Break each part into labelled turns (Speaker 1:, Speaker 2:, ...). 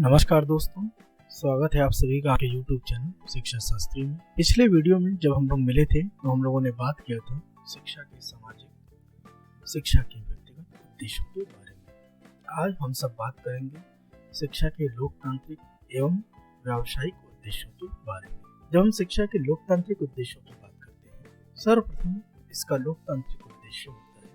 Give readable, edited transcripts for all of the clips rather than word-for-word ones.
Speaker 1: नमस्कार दोस्तों, स्वागत है आप सभी का आपके YouTube चैनल शिक्षा शास्त्री में। पिछले वीडियो में जब हम लोग मिले थे तो हम लोगों ने बात किया था शिक्षा के सामाजिक, शिक्षा के व्यक्तिगत उद्देश्यों के बारे में। आज हम सब बात करेंगे शिक्षा के लोकतांत्रिक एवं व्यावसायिक उद्देश्यों के बारे में। जब हम शिक्षा के लोकतांत्रिक उद्देश्यों की बात करते हैं, सर्वप्रथम इसका लोकतांत्रिक उद्देश्य होता है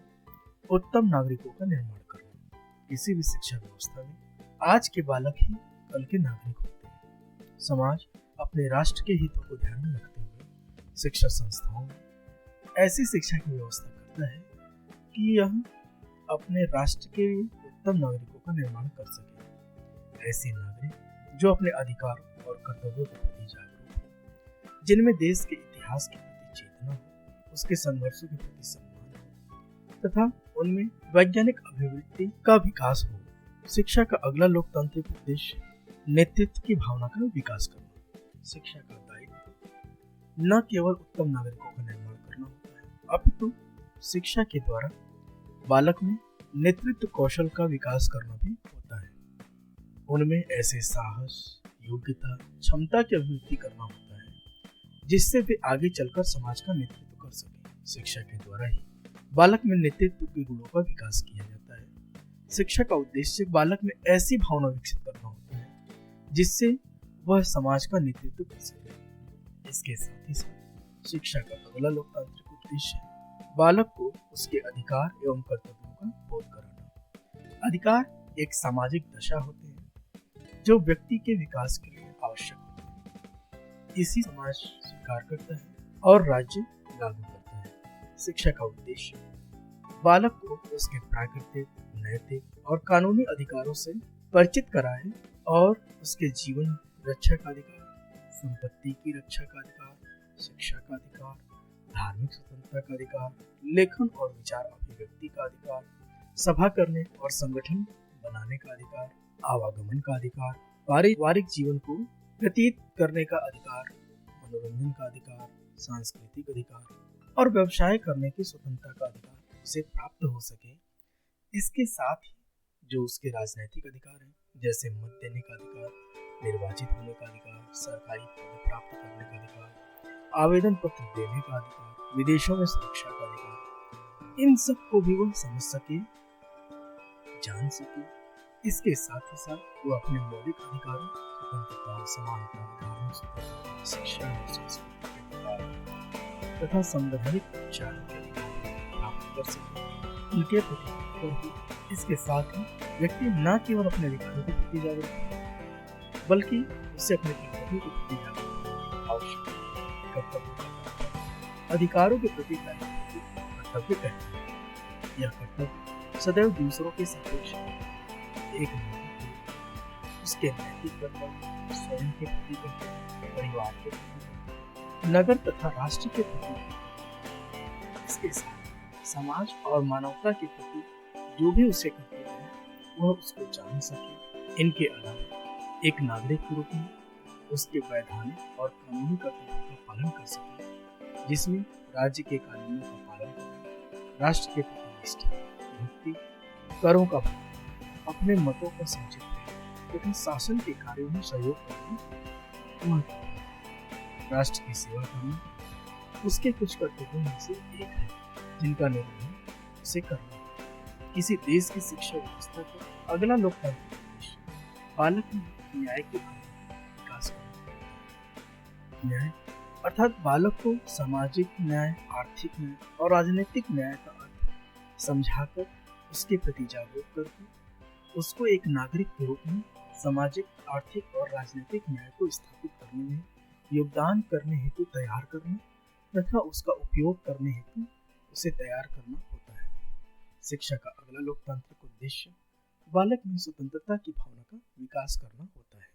Speaker 1: उत्तम नागरिकों का निर्माण करना। किसी भी शिक्षा व्यवस्था में आज के बालक ही कल के नागरिक होते हैं। समाज अपने राष्ट्र के हितों को ध्यान में रखते हुए शिक्षा संस्थाओं में ऐसी शिक्षा की व्यवस्था करता है कि यह अपने राष्ट्र के उत्तम नागरिकों का निर्माण कर सके। ऐसे नागरिक जो अपने अधिकार और कर्तव्यों के प्रति जागरूक हो, जिनमें देश के इतिहास के प्रति चेतना हो, उसके संघर्षों के प्रति सम्मान हो तथा उनमें वैज्ञानिक अभिवृत्ति का विकास हो। शिक्षा का अगला लोकतांत्रिक उद्देश्य नेतृत्व की भावना का विकास करना। शिक्षा का दायित्व न केवल उत्तम नागरिकों का निर्माण करना होता है, अपितु शिक्षा के द्वारा बालक में नेतृत्व कौशल का विकास करना भी होता है। उनमें ऐसे साहस, योग्यता, क्षमता की अभिवृद्धि करना होता है जिससे वे आगे चलकर समाज का नेतृत्व कर सके। शिक्षा के द्वारा ही बालक में नेतृत्व के गुणों का विकास किया जाता है। शिक्षा का उद्देश्य बालक में ऐसी भावना विकसित करना होता है जिससे वह समाज का नेतृत्व कर सके। इसके साथ ही साथ शिक्षा का अगला लोकतांत्रिक उद्देश्य है बालक को उसके अधिकार एवं कर्तव्यों का बोध कराना। अधिकार एक सामाजिक दशा होते हैं जो व्यक्ति के विकास के लिए आवश्यक होते हैं। इसी समाज स्वीकार करता है और राज्य लागू करता है। शिक्षा का उद्देश्य बालक को उसके प्राकृतिक, नैतिक और कानूनी अधिकारों से परिचित कराए और उसके जीवन रक्षा का अधिकार, संपत्ति की रक्षा का अधिकार, शिक्षा का अधिकार, धार्मिक स्वतंत्रता का अधिकार, लेखन और विचार अभिव्यक्ति का अधिकार, सभा करने और संगठन बनाने का अधिकार, आवागमन का अधिकार, पारिवारिक जीवन को व्यतीत करने का अधिकार, मनोरंजन का अधिकार, सांस्कृतिक अधिकार और व्यवसाय करने की स्वतंत्रता का अधिकार उसे प्राप्त हो सके। इसके साथ ही जो उसके राजनैतिक अधिकार हैं, जैसे मत देने का अधिकार, निर्वाचित होने का अधिकार, सरकारी पद प्राप्त करने का अधिकार, आवेदन पत्र देने का अधिकार, विदेशों में सुरक्षा का अधिकार, इन सब को भी वह समझ सके, जान सके। इसके साथ ही साथ वो अपने मौलिक अधिकारों, स्वतंत्रता, समानता, धार्मिक स्वतंत्रता, शिक्षा और संस्कृति के अधिकार तथा संवैधानिक विचारों के अधिकार प्राप्त कर सके। उनके प्रति इसके साथ ही व्यक्ति न केवल अपने अधिकारों के प्रति जागरूक है, बल्कि उससे अपने कर्तव्यों के प्रति जागरूक आवश्यक कर्तव्य। अधिकारों के प्रति कर्तव्य कहते हैं। यह कर्तव्य सदैव दूसरों के सापेक्ष एक नागरिक उसके नैतिक कर्तव्य, स्वयं के प्रति कर्तव्य, परिवार के प्रति, नगर तथा राष्ट्र के प्रति, इसके साथ समाज और मानवता के प्रति जो भी उसे कर्तव्य है वह उसको जान सके। इनके अलावा एक नागरिक के रूप में उसके वैधानिक और कानूनी कर्तव्यों का पालन कर सके, जिसमें राज्य के कानूनों का पालन करना, राष्ट्र के प्रति निष्ठा, भक्ति, करों का भुगतान, अपने मतों का संचित करना तथा शासन के कार्यों में सहयोग करना, राष्ट्र की सेवा करना उसके कुछ कर्तव्यों में से एक है जिनका निर्वहन उसे करना। किसी देश की शिक्षा व्यवस्था का अगला लोकतांत्रिक उद्देश्य बालक में न्याय के विकास करना। न्याय अर्थात बालक को सामाजिक न्याय, आर्थिक न्याय और राजनीतिक न्याय का अर्थ समझाकर उसके प्रति जागरूक करके उसको एक नागरिक के रूप में सामाजिक, आर्थिक और राजनीतिक न्याय को स्थापित करने में योगदान करने हेतु तैयार करना तथा उसका उपयोग करने हेतु उसे तैयार करना होता है। शिक्षा का अगला लोकतांत्रिक उद्देश्य बालक में स्वतंत्रता की भावना का विकास करना होता है।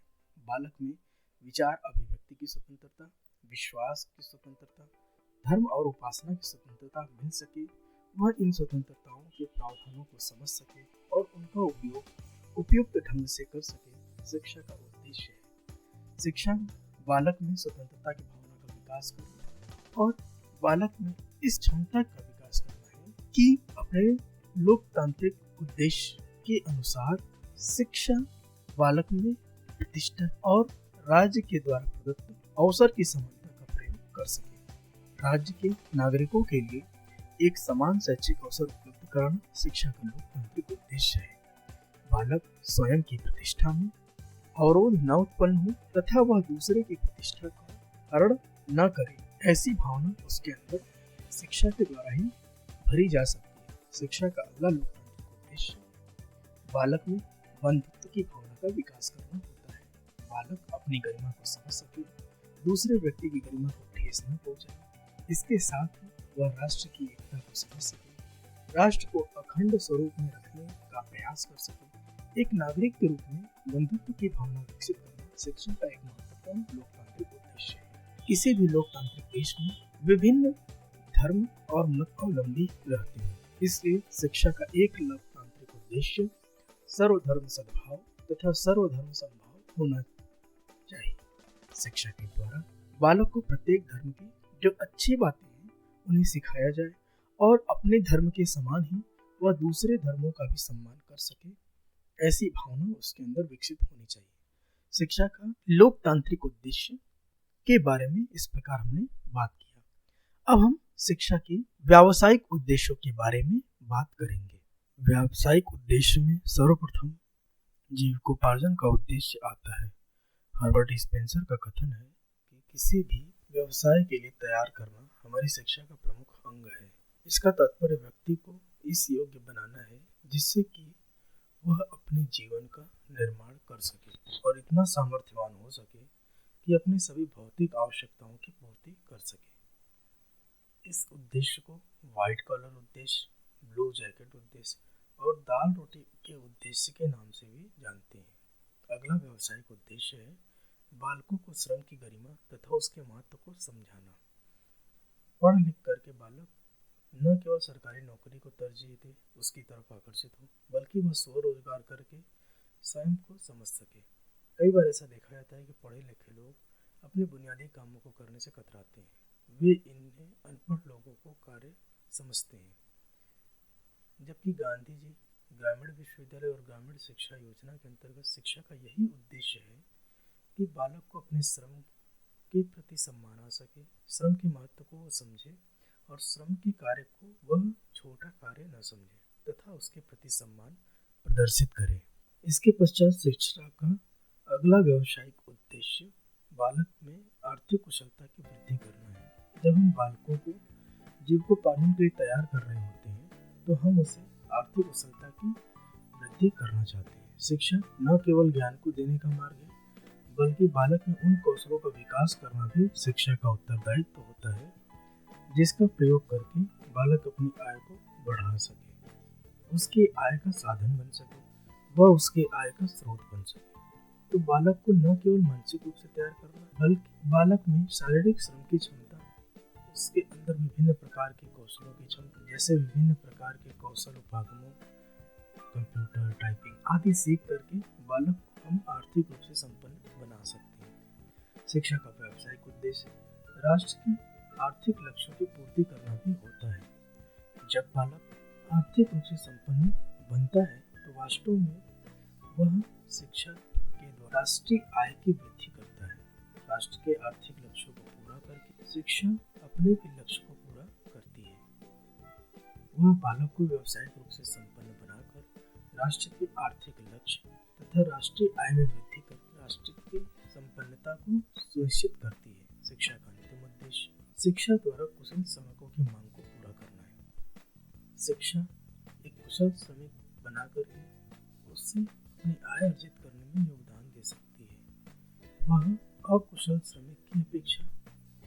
Speaker 1: बालक में विचार अभिव्यक्ति की स्वतंत्रता, विश्वास की स्वतंत्रता, धर्म और उपासना की स्वतंत्रता मिल सके, वह इन स्वतंत्रताओं के प्रावधानों को समझ सके और उनका उपयोग उपयुक्त ढंग से कर सके, शिक्षा का उद्देश्य है। शिक्षा बालक में स्वतंत्रता की भावना का विकास करना और बालक में इस क्षमता का विकास करना है कि अपने लोकतांत्रिक उद्देश्य के अनुसार शिक्षा बालक में प्रतिष्ठा और राज्य के द्वारा प्रदत्त अवसर की समानता का प्रयोग कर सके। राज्य के नागरिकों के लिए एक समान शैक्षिक अवसर उपलब्ध कराना शिक्षा का लोकतांत्रिक उद्देश्य है। बालक स्वयं की प्रतिष्ठा में अवरोध न उत्पन्न हो तथा वह दूसरे की प्रतिष्ठा का हरण न करे, ऐसी भावना उसके अंदर शिक्षा के द्वारा ही भरी जा सकती है। शिक्षा का अगला लोकतांत्रिक उद्देश्य बालक में बंधुत्व की भावना का विकास करना होता है। बालक अपनी गरिमा को समझ सके, दूसरे व्यक्ति की गरिमा को ठेस न पहुंचाए। इसके साथ ही वह राष्ट्र की एकता को समझ सके, राष्ट्र को अखंड स्वरूप में रखने का प्रयास कर सके। एक नागरिक के रूप में बंधुत्व की भावना विकसित करना शिक्षा का एक महत्वपूर्ण लोकतांत्रिक उद्देश्य है। किसी भी लोकतांत्रिक देश में विभिन्न धर्म और मतावलंबी रहते हैं, इसलिए शिक्षा का एक लोकतांत्रिक उद्देश्य सर्वधर्म सद्भाव तथा सर्वधर्म समभाव होना चाहिए। शिक्षा के द्वारा बालक को प्रत्येक धर्म की जो अच्छी बातें हैं उन्हें सिखाया जाए और अपने धर्म के समान ही वह दूसरे धर्मों का भी सम्मान कर सके, ऐसी भावना उसके अंदर विकसित होनी चाहिए। शिक्षा का लोकतांत्रिक उद्देश्य के बारे में इस प्रकार हमने बात किया। अब हम शिक्षा के व्यावसायिक उद्देश्यों के बारे में बात करेंगे। व्यावसायिक उद्देश्य में सर्वप्रथम जीविकोपार्जन का उद्देश्य आता है। हर्बर्ट स्पेंसर का कथन है कि किसी भी व्यवसाय के लिए तैयार करना हमारी शिक्षा का प्रमुख अंग है। इसका तात्पर्य व्यक्ति को इस योग्य बनाना है जिससे कि वह अपने जीवन का निर्माण कर सके और इतना सामर्थ्यवान हो सके कि अपनी सभी भौतिक आवश्यकताओं की पूर्ति कर सके। इस उद्देश्य को व्हाइट कॉलर उद्देश्य, ब्लू जैकेट उद्देश्य और दाल रोटी के उद्देश्य के नाम से भी जानते हैं। अगला व्यावसायिक उद्देश्य है बालकों को श्रम की गरिमा तथा उसके महत्व को समझाना। पढ़ लिख करके बालक न केवल सरकारी नौकरी को तरजीह दे, उसकी तरफ आकर्षित हो, बल्कि वह स्वरोजगार करके स्वयं को समझ सके। कई बार ऐसा देखा जाता है कि पढ़े लिखे लोग अपने बुनियादी कामों को करने से कतराते हैं, वे इन्हें अनपढ़ लोगों को कार्य समझते हैं। जबकि गांधी जी ग्रामीण विश्वविद्यालय और ग्रामीण शिक्षा योजना के अंतर्गत शिक्षा का यही उद्देश्य है कि बालक को अपने श्रम के प्रति सम्मान आ सके, श्रम के महत्व को वो समझे और श्रम के कार्य को वह छोटा कार्य न समझे तथा उसके प्रति सम्मान प्रदर्शित करे। इसके पश्चात शिक्षा का अगला व्यावसायिक उद्देश्य बालक में आर्थिक कुशलता की वृद्धि करना है। जब हम बालकों को जीविकोपार्जन के लिए तैयार कर रहे होते हैं तो हम उसे आर्थिक कुशलता की वृद्धि करना चाहते हैं। शिक्षा न केवल ज्ञान को देने का मार्ग है, बल्कि बालक में उन कौशलों का विकास करना भी शिक्षा का उत्तरदायित्व होता है जिसका प्रयोग करके बालक अपनी आय को बढ़ा सके, उसके आय का साधन बन सके, वह उसके आय का स्रोत बन सके। तो बालक को न केवल मानसिक रूप से तैयार करना, बल्कि बालक में शारीरिक श्रम की क्षमता, उसके अंदर विभिन्न प्रकार के कौशलों की क्षमता, जैसे विभिन्न प्रकार के कौशल उपागमों, कंप्यूटर, टाइपिंग आदि सीख करके बालक को हम आर्थिक रूप से संपन्न बना सकते हैं। शिक्षा का व्यावसायिक उद्देश्य राष्ट्र की आर्थिक लक्ष्यों की पूर्ति करना भी होता है। जब बालक आर्थिक रूप से संपन्न बनता है तो वास्तव में वह शिक्षा के द्वारा राष्ट्रीय आय की वृद्धि करता है। राष्ट्र के आर्थिक लक्ष्यों को पूरा करके शिक्षा अपने भी लक्ष्य को पूरा करती है। वह बालक को व्यावसायिक रूप से संपन्न बनाकर राष्ट्र के आर्थिक लक्ष्य तथा राष्ट्रीय आय में वृद्धि कर राष्ट्र की संपन्नता को सुनिश्चित करती है। शिक्षा का अंतिम उद्देश्य शिक्षा द्वारा कुशल श्रमिकों की मांग को पूरा करना है। शिक्षा एक कुशल श्रमिक बनाकर के उससे अपनी आय अर्जित करने में योगदान दे सकती है। वह अकुशल श्रमिक की अपेक्षा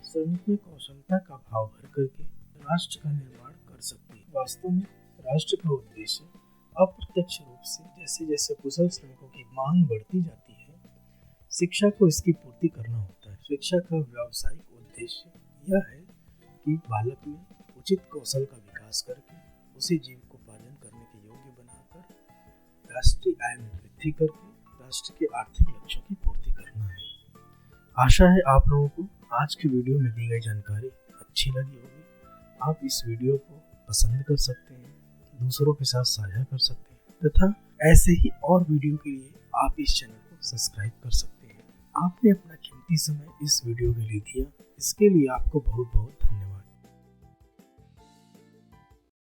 Speaker 1: श्रमिक में कौशलता का भाव भर करके राष्ट्र का निर्माण कर सकती है। वास्तव में राष्ट्र का उद्देश्य अप्रत्यक्ष रूप से जैसे जैसे कुशल श्रमिकों की मांग बढ़ती जाती है, शिक्षा को इसकी पूर्ति करना होता है। शिक्षा का व्यावसायिक उद्देश्य यह है कि बालक में उचित कौशल का विकास करके उसे जीविकोपार्जन करने के योग्य बनाकर राष्ट्रीय आय में वृद्धि करके राष्ट्र के आर्थिक लक्ष्यों की पूर्ति करना है। आशा है आप लोगों को आज की वीडियो में दी गई जानकारी अच्छी लगी होगी। आप इस वीडियो को पसंद कर सकते हैं, दूसरों के साथ साझा कर सकते हैं तथा ऐसे ही और वीडियो के लिए आप इस चैनल को सब्सक्राइब कर सकते हैं। आपने अपना कीमती समय इस वीडियो के लिए दिया, इसके लिए आपको बहुत बहुत